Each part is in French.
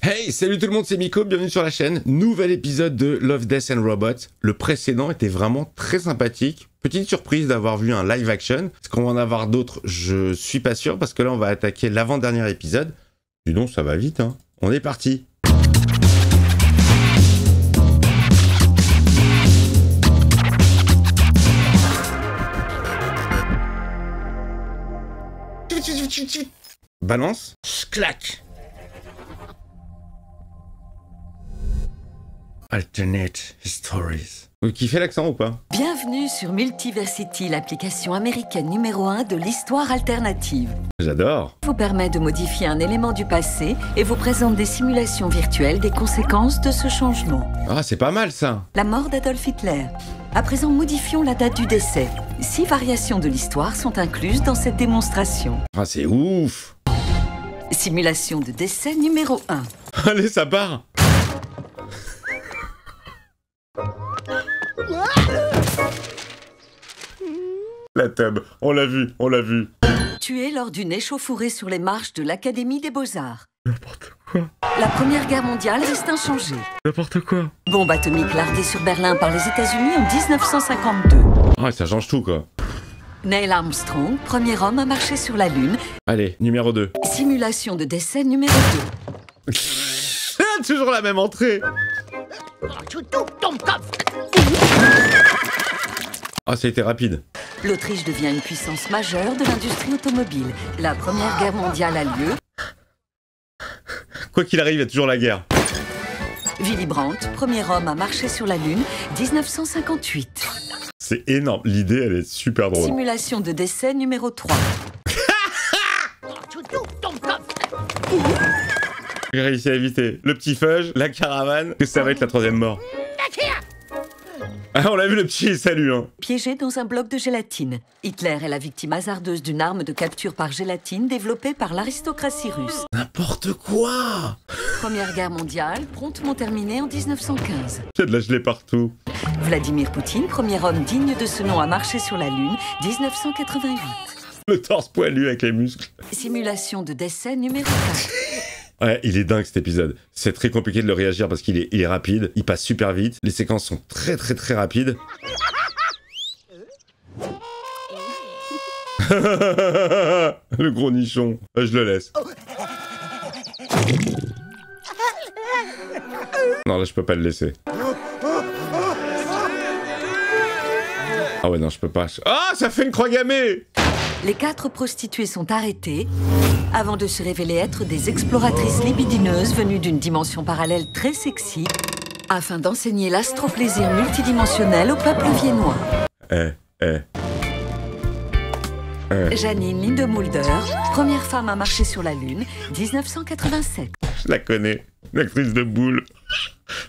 Hey, salut tout le monde, c'est Miko, bienvenue sur la chaîne. Nouvel épisode de Love, Death and Robots. Le précédent était vraiment très sympathique. Petite surprise d'avoir vu un live action. Est-ce qu'on va en avoir d'autres? Je suis pas sûr parce que là on va attaquer l'avant-dernier épisode. Dis donc, ça va vite, hein. On est parti. Balance. Clac. Alternate Stories. Vous kiffez l'accent ou pas? Bienvenue sur Multiversity, l'application américaine numéro 1 de l'histoire alternative. J'adore. Vous permet de modifier un élément du passé et vous présente des simulations virtuelles des conséquences de ce changement. Ah, c'est pas mal ça. La mort d'Adolf Hitler. À présent, modifions la date du décès. 6 variations de l'histoire sont incluses dans cette démonstration. Ah, c'est ouf. Simulation de décès numéro 1. Allez, ça part. La tub, on l'a vu, on l'a vu. Tué lors d'une échauffourée sur les marches de l'Académie des Beaux-Arts. N'importe quoi. La Première Guerre mondiale reste inchangée. N'importe quoi. Bombe atomique lardée sur Berlin par les États-Unis en 1952. Ah, ça change tout quoi. Neil Armstrong, premier homme à marcher sur la Lune. Allez, numéro 2. Simulation de décès numéro 2. Toujours la même entrée. Ah, ça a été rapide. L'Autriche devient une puissance majeure de l'industrie automobile. La Première Guerre mondiale a lieu. Quoi qu'il arrive, il y a toujours la guerre. Willy Brandt, premier homme à marcher sur la Lune, 1958. C'est énorme. L'idée, elle est super drôle. Simulation de décès numéro 3. J'ai réussi à éviter le petit fudge, la caravane, que ça va être la troisième mort. Ah, on l'a vu le petit, salut hein. Piégé dans un bloc de gélatine. Hitler est la victime hasardeuse d'une arme de capture par gélatine développée par l'aristocratie russe. N'importe quoi. Première Guerre mondiale, promptement terminée en 1915. Il y a de la gelée partout. Vladimir Poutine, premier homme digne de ce nom à marcher sur la Lune, 1988. Le torse poilu avec les muscles. Simulation de décès numéro 4. Ouais, il est dingue cet épisode. C'est très compliqué de le réagir parce qu'il est rapide, il passe super vite, les séquences sont très rapides. Le gros nichon, je le laisse. Non, là je peux pas le laisser. Ah ouais, non, je peux pas. Ah, ça fait une croix gammée. Les 4 prostituées sont arrêtées avant de se révéler être des exploratrices libidineuses venues d'une dimension parallèle très sexy afin d'enseigner l'astroplaisir multidimensionnel au peuple viennois. Janine Lindemulder, première femme à marcher sur la Lune, 1987. Je la connais, l'actrice de Boule.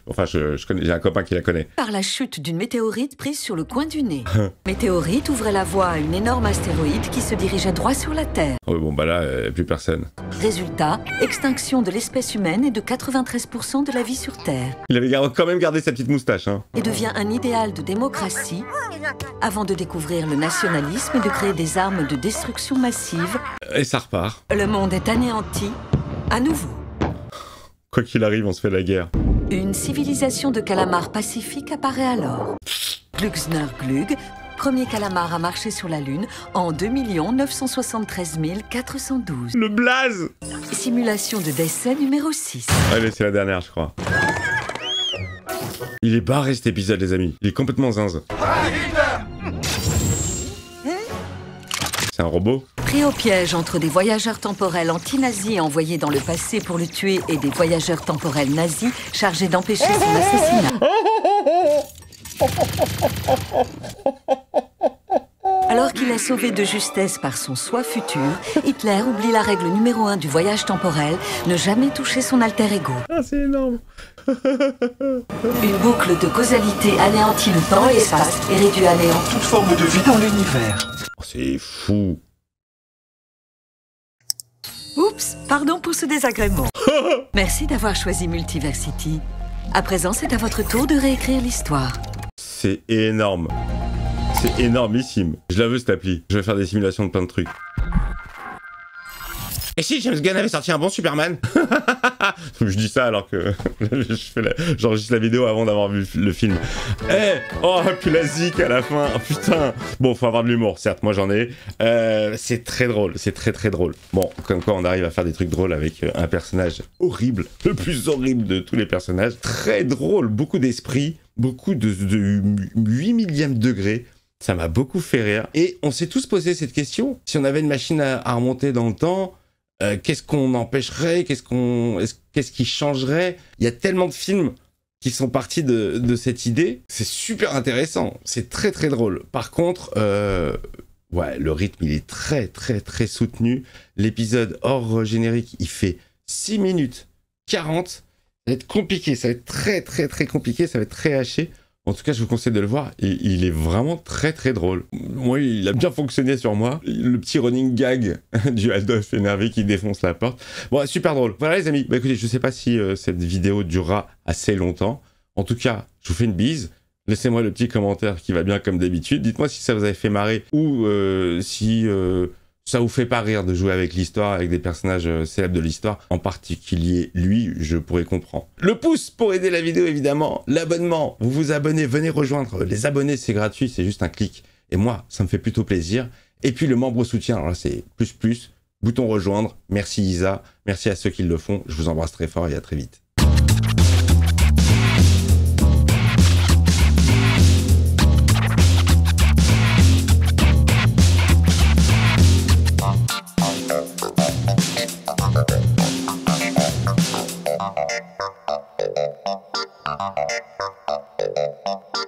Enfin, je connais, j'ai un copain qui la connaît. Par la chute d'une météorite prise sur le coin du nez. Météorite ouvrait la voie à une énorme astéroïde qui se dirigeait droit sur la Terre. Oh, bon, bah là, plus personne. Résultat, extinction de l'espèce humaine et de 93% de la vie sur Terre. Il avait quand même gardé sa petite moustache, hein. Et devient un idéal de démocratie avant de découvrir le nationalisme et de créer des armes de destruction massive. Et ça repart. Le monde est anéanti à nouveau. Quoi qu'il arrive, on se fait la guerre. Une civilisation de calamars pacifiques apparaît alors. Glugsner Glug, premier calamar à marcher sur la Lune en 2 973 412. Le blaze. Simulation de décès numéro 6. Allez, c'est la dernière, je crois. Il est barré cet épisode, les amis. Il est complètement zinze. C'est un robot? Pris au piège entre des voyageurs temporels anti-nazis envoyés dans le passé pour le tuer et des voyageurs temporels nazis chargés d'empêcher son assassinat. Alors qu'il est sauvé de justesse par son soi futur, Hitler oublie la règle numéro 1 du voyage temporel, ne jamais toucher son alter ego. Ah, c'est énorme. Une boucle de causalité anéantit le temps et l'espace et réduit à néant toute forme de vie dans l'univers. Oh, c'est fou. Oups, pardon pour ce désagrément. Merci d'avoir choisi Multiversity. À présent, c'est à votre tour de réécrire l'histoire. C'est énorme. C'est énormissime. Je la veux cette appli. Je vais faire des simulations de plein de trucs. Et si James Gunn avait sorti un bon Superman? Je dis ça alors que j'enregistre la vidéo avant d'avoir vu le film. Oh, puis la zik à la fin, oh, putain. Bon, faut avoir de l'humour, certes, moi j'en ai. C'est très drôle, c'est très drôle. Bon, comme quoi on arrive à faire des trucs drôles avec un personnage horrible, le plus horrible de tous les personnages. Très drôle, beaucoup d'esprit, beaucoup de 8 millième degré. Ça m'a beaucoup fait rire. Et on s'est tous posé cette question. Si on avait une machine à remonter dans le temps, qu'est-ce qu'on empêcherait? Qu'est-ce qui changerait? Il y a tellement de films qui sont partis de cette idée. C'est super intéressant. C'est très drôle. Par contre, ouais, le rythme, il est très soutenu. L'épisode hors générique, il fait 6 minutes 40. Ça va être compliqué. Ça va être très compliqué. Ça va être très haché. En tout cas, je vous conseille de le voir. Et il est vraiment très drôle. Moi, il a bien fonctionné sur moi. Le petit running gag du Adolf énervé qui défonce la porte. Bon, super drôle. Voilà les amis. Bah écoutez, je sais pas si cette vidéo durera assez longtemps. En tout cas, je vous fais une bise. Laissez-moi le petit commentaire qui va bien comme d'habitude. Dites-moi si ça vous avait fait marrer ou si ça vous fait pas rire de jouer avec l'histoire, avec des personnages célèbres de l'histoire. En particulier, lui, je pourrais comprendre. Le pouce pour aider la vidéo, évidemment. L'abonnement, vous vous abonnez, venez rejoindre. Les abonnés, c'est gratuit, c'est juste un clic. Et moi, ça me fait plutôt plaisir. Et puis le membre soutien, alors là, c'est plus. Bouton rejoindre. Merci Isa, merci à ceux qui le font. Je vous embrasse très fort et à très vite. Thank you.